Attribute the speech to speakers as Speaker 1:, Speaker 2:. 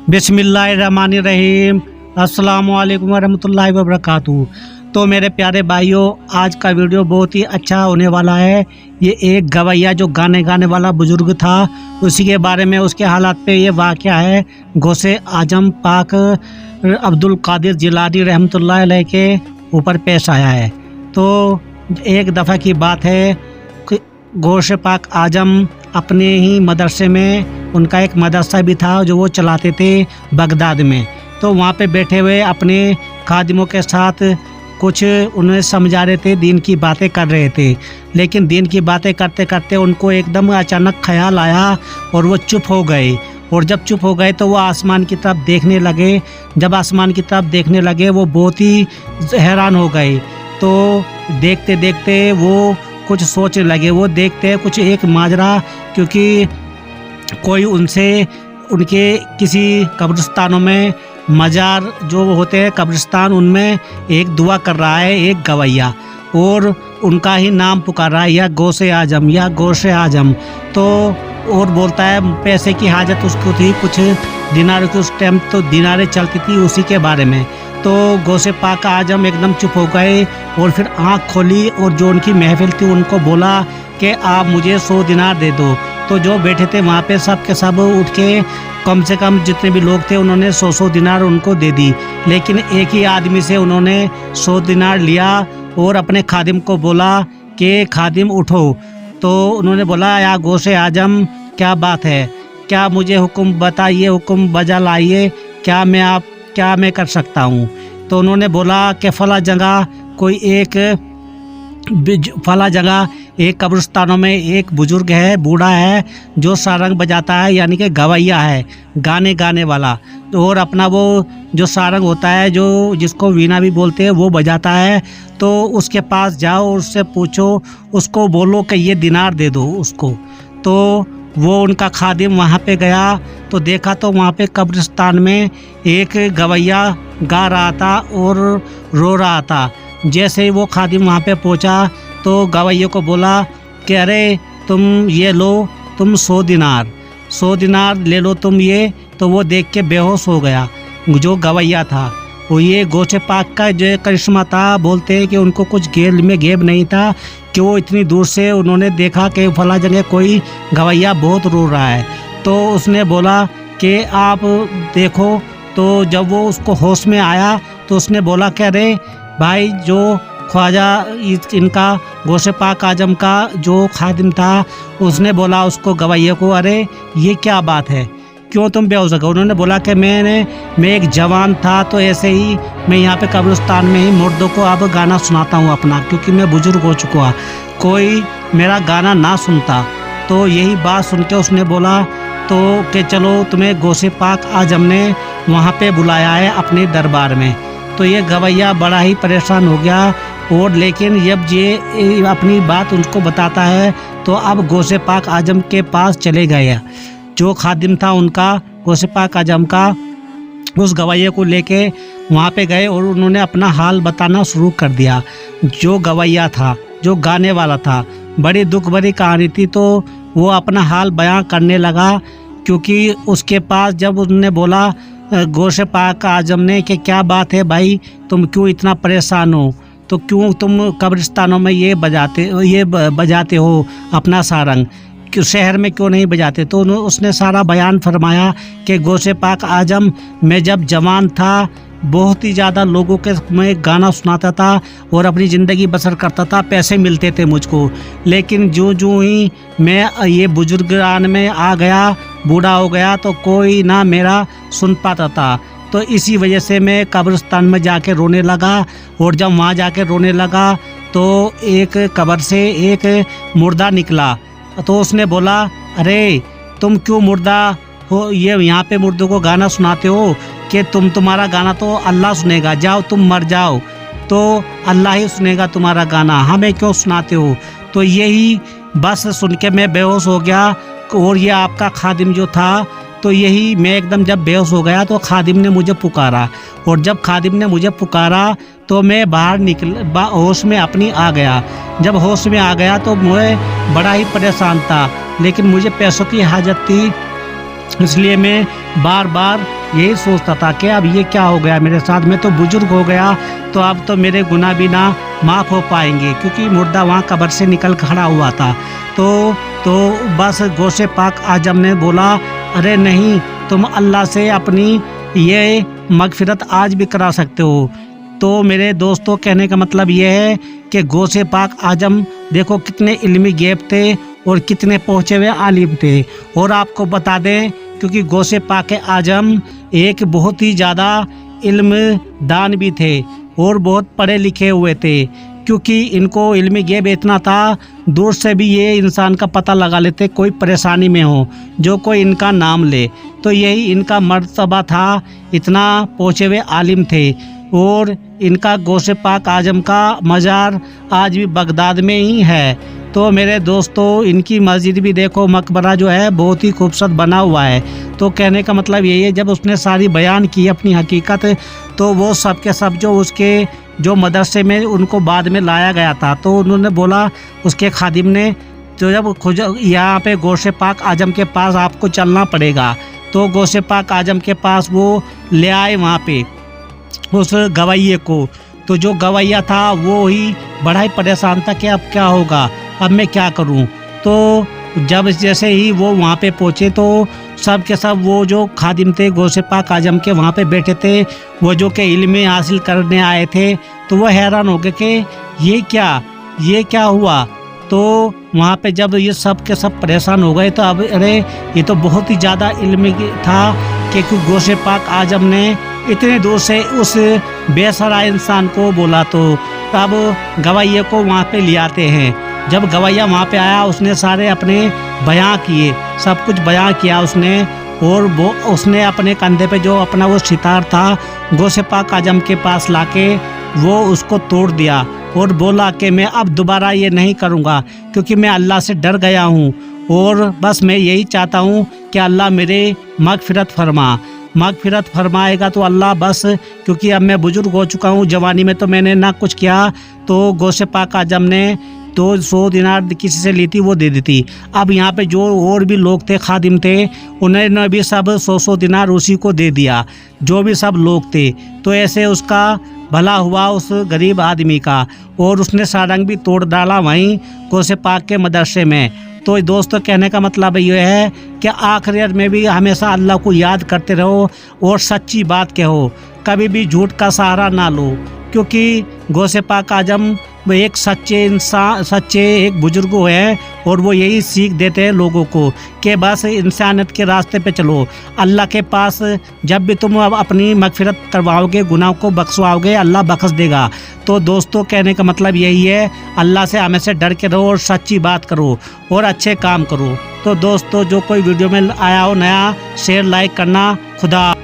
Speaker 1: बिस्मिल्लाहिर्रहमानिर्रहीम। अस्सलाम वालेकुम वरहमतुल्लाहि वबरकातुहू। तो मेरे प्यारे भाइयों, आज का वीडियो बहुत ही अच्छा होने वाला है। ये एक गवैया जो गाने वाला बुजुर्ग था, उसी के बारे में, उसके हालात पे ये वाक़या है। गौसे आजम पाक अब्दुल कादिर जिलानी रहमतुल्लाह अलैह के ऊपर पेश आया है। तो एक दफ़ा की बात है कि गौसे पाक आजम अपने ही मदरसे में, उनका एक मदरसा भी था जो वो चलाते थे बगदाद में। तो वहाँ पे बैठे हुए अपने खादिमों के साथ कुछ उन्हें समझा रहे थे, दीन की बातें कर रहे थे। लेकिन दीन की बातें करते करते उनको एकदम अचानक ख्याल आया और वो चुप हो गए। और जब चुप हो गए तो वो आसमान की तरफ देखने लगे। जब आसमान की तरफ देखने लगे वो बहुत ही हैरान हो गए। तो देखते देखते वो कुछ सोचने लगे। वो देखते हैं कुछ एक माजरा, क्योंकि कोई उनसे उनके किसी कब्रिस्तानों में, मजार जो होते हैं कब्रिस्तान, उनमें एक दुआ कर रहा है एक गवैया, और उनका ही नाम पुकार रहा है, या गौसे आजम, या गौसे आजम। तो और बोलता है पैसे की हाजत उसको थी, कुछ दिनार की, उस टाइम तो दिनारें चलती थी, उसी के बारे में। तो गौसे पाक आजम एकदम चुप हो गए और फिर आँख खोली और जो उनकी महफिल थी उनको बोला कि आप मुझे 100 दिनार दे दो। तो जो बैठे थे वहाँ पे सब के सब उठ के, कम से कम जितने भी लोग थे उन्होंने 100 दिनार उनको दे दी। लेकिन एक ही आदमी से उन्होंने 100 दिनार लिया और अपने खादिम को बोला कि खादिम उठो। तो उन्होंने बोला, या गौसे आजम क्या बात है, क्या मुझे हुक्म बताइए, हुक्म बजा लाइए, क्या मैं कर सकता हूँ। तो उन्होंने बोला कि फला जगह एक कब्रिस्तानों में एक बुजुर्ग है, बूढ़ा है, जो सारंग बजाता है, यानी कि गवैया है, गाने वाला। और अपना वो जो सारंग होता है, जो जिसको वीणा भी बोलते हैं, वो बजाता है। तो उसके पास जाओ, उससे पूछो, उसको बोलो कि ये दिनार दे दो उसको। तो वो उनका खादिम वहाँ पे गया तो देखा तो वहाँ पे कब्रिस्तान में एक गवैया गा रहा था और रो रहा था। जैसे ही वो खादिम वहाँ पे पहुँचा तो गवैया को बोला कि अरे तुम ये लो, तुम 100 दिनार ले लो तुम ये। तो वो देख के बेहोश हो गया जो गवैया था। वो ये गौसे पाक का जो करिश्मा था, बोलते हैं कि उनको कुछ गेब नहीं था कि वो इतनी दूर से उन्होंने देखा कि फला जगह कोई गवैया बहुत रो रहा है। तो उसने बोला कि आप देखो। तो जब वो उसको होश में आया तो उसने बोला कि अरे भाई, जो ख्वाजा इनका गौसे पाक आजम का जो खादिम था, उसने बोला उसको गवैया को, अरे ये क्या बात है, क्यों तुम बेहोश हो गए। उन्होंने बोला कि मैं एक जवान था, तो ऐसे ही मैं यहाँ पे कब्रिस्तान में ही मुर्दों को अब गाना सुनाता हूँ अपना, क्योंकि मैं बुजुर्ग हो चुका, कोई मेरा गाना ना सुनता। तो यही बात सुन के उसने बोला तो कि चलो तुम्हें गौसे पाक आजम ने वहाँ पे बुलाया है अपने दरबार में। तो ये गवैया बड़ा ही परेशान हो गया। और लेकिन जब ये अपनी बात उनको बताता है तो अब गौसे पाक आजम के पास चले गए। जो खादिम था उनका, गौसे पाक आजम का, उस गवैया को लेके वहाँ पे गए और उन्होंने अपना हाल बताना शुरू कर दिया। जो गवैया था, जो गाने वाला था, बड़ी दुख भरी कहानी थी। तो वो अपना हाल बयां करने लगा, क्योंकि उसके पास जब उन्होंने बोला गौसे पाक आजम ने कि क्या बात है भाई, तुम क्यों इतना परेशान हो, तो क्यों तुम कब्रिस्तानों में ये बजाते हो अपना सारंग, कि शहर में क्यों नहीं बजाते। तो उसने सारा बयान फरमाया कि गौसे पाक आजम, मैं जब जवान था बहुत ही ज़्यादा लोगों के मैं गाना सुनाता था और अपनी ज़िंदगी बसर करता था, पैसे मिलते थे मुझको। लेकिन जो ही मैं ये बुजुर्गान में आ गया, बूढ़ा हो गया, तो कोई ना मेरा सुन पाता था। तो इसी वजह से मैं कब्रिस्तान में जाके रोने लगा। और जब वहाँ जाके रोने लगा तो एक कब्र से एक मुर्दा निकला। तो उसने बोला, अरे तुम क्यों मुर्दा हो, ये यहाँ पे मुर्दों को गाना सुनाते हो, कि तुम्हारा गाना तो अल्लाह सुनेगा, जाओ तुम मर जाओ, तो अल्लाह ही सुनेगा तुम्हारा गाना, हमें क्यों सुनाते हो। तो यही बस सुन के मैं बेहोश हो गया। और ये आपका खादिम जो था, तो यही मैं एकदम जब बेहोश हो गया तो खादिम ने मुझे पुकारा। और जब खादिम ने मुझे पुकारा तो मैं बाहर होश में अपनी आ गया। जब होश में आ गया तो मैं बड़ा ही परेशान था, लेकिन मुझे पैसों की हाजत थी, इसलिए मैं बार बार यही सोचता था कि अब ये क्या हो गया मेरे साथ, मैं तो बुजुर्ग हो गया, तो अब तो मेरे गुनाह भी ना माफ़ हो पाएंगे, क्योंकि मुर्दा वहाँ कब्र से निकल खड़ा हुआ था। तो बस गौसे पाक आजम ने बोला, अरे नहीं, तुम अल्लाह से अपनी ये मगफिरत आज भी करा सकते हो। तो मेरे दोस्तों, कहने का मतलब ये है कि गौसे पाक आजम देखो कितने इल्मी गैब थे और कितने पहुँचे हुए आलिम थे। और आपको बता दें, क्योंकि गौसे पाक आजम एक बहुत ही ज़्यादा इल्म दान भी थे और बहुत पढ़े लिखे हुए थे, क्योंकि इनको इल्मी गैब इतना था, दूर से भी ये इंसान का पता लगा लेते कोई परेशानी में हो, जो कोई इनका नाम ले। तो यही इनका मर्तबा था, इतना पहुँचे हुए आलिम थे। और इनका गौसे पाक आजम का मज़ार आज भी बगदाद में ही है। तो मेरे दोस्तों, इनकी मस्जिद भी देखो, मकबरा जो है बहुत ही खूबसूरत बना हुआ है। तो कहने का मतलब यही है, जब उसने सारी बयान की अपनी हकीकत, तो वो सब के सब जो उसके जो मदरसे में उनको बाद में लाया गया था, तो उन्होंने बोला उसके खादिम ने, तो जब खुद यहाँ पे गौसे पाक आजम के पास आपको चलना पड़ेगा, तो गौसे पाक आजम के पास वो ले आए वहाँ पे उस गवैये को। तो जो गवैया था वो ही बड़ा ही परेशान था कि अब क्या होगा, अब मैं क्या करूं। तो जब जैसे ही वो वहाँ पे पहुँचे, तो सब के सब वो जो खादिम थे गौसे पाक आजम के वहाँ पे बैठे थे, वो जो कि इल्म हासिल करने आए थे, तो वो हैरान हो गए कि ये क्या हुआ। तो वहाँ पे जब ये सब के सब परेशान हो गए, तो अब अरे ये तो बहुत ही ज़्यादा इल्मी था कि गौसे पाक आजम ने इतने दूर से उस बेसहारा इंसान को बोला। तो अब गवैये को वहाँ पे ले आते हैं। जब गवैया वहाँ पे आया, उसने सारे अपने बयां किए, सब कुछ बयां किया उसने। और वो उसने अपने कंधे पे जो अपना वो सितार था गौसे पाक आजम के पास लाके वो उसको तोड़ दिया और बोला कि मैं अब दोबारा ये नहीं करूँगा, क्योंकि मैं अल्लाह से डर गया हूँ और बस मैं यही चाहता हूँ कि अल्लाह मेरे मगफिरत फरमाएगा तो अल्लाह, बस क्योंकि अब मैं बुजुर्ग हो चुका हूँ, जवानी में तो मैंने ना कुछ किया। तो गौसे पाक आजम ने तो 100 दिनार किसी से ली थी, वो दे दी थी। अब यहाँ पे जो और भी लोग थे, खादिम थे, उन्होंने भी सब 100 दिनार उसी को दे दिया, जो भी सब लोग थे। तो ऐसे उसका भला हुआ उस गरीब आदमी का, और उसने सारंग भी तोड़ डाला वहीं गौसे पाक के मदरसे में। तो दोस्तों, कहने का मतलब ये है कि आखिरत में भी हमेशा अल्लाह को याद करते रहो और सच्ची बात कहो, कभी भी झूठ का सहारा ना लो, क्योंकि गौसे पाक आजम वो एक सच्चे एक बुजुर्ग हैं और वो यही सीख देते हैं लोगों को कि बस इंसानियत के रास्ते पे चलो। अल्लाह के पास जब भी तुम अपनी मगफिरत करवाओगे, गुनाह को बख्शवाओगे, अल्लाह बख्श देगा। तो दोस्तों, कहने का मतलब यही है, अल्लाह से हमेशा डर के रहो और सच्ची बात करो और अच्छे काम करो। तो दोस्तों, जो कोई वीडियो में आया हो नया, शेयर लाइक करना। खुदा।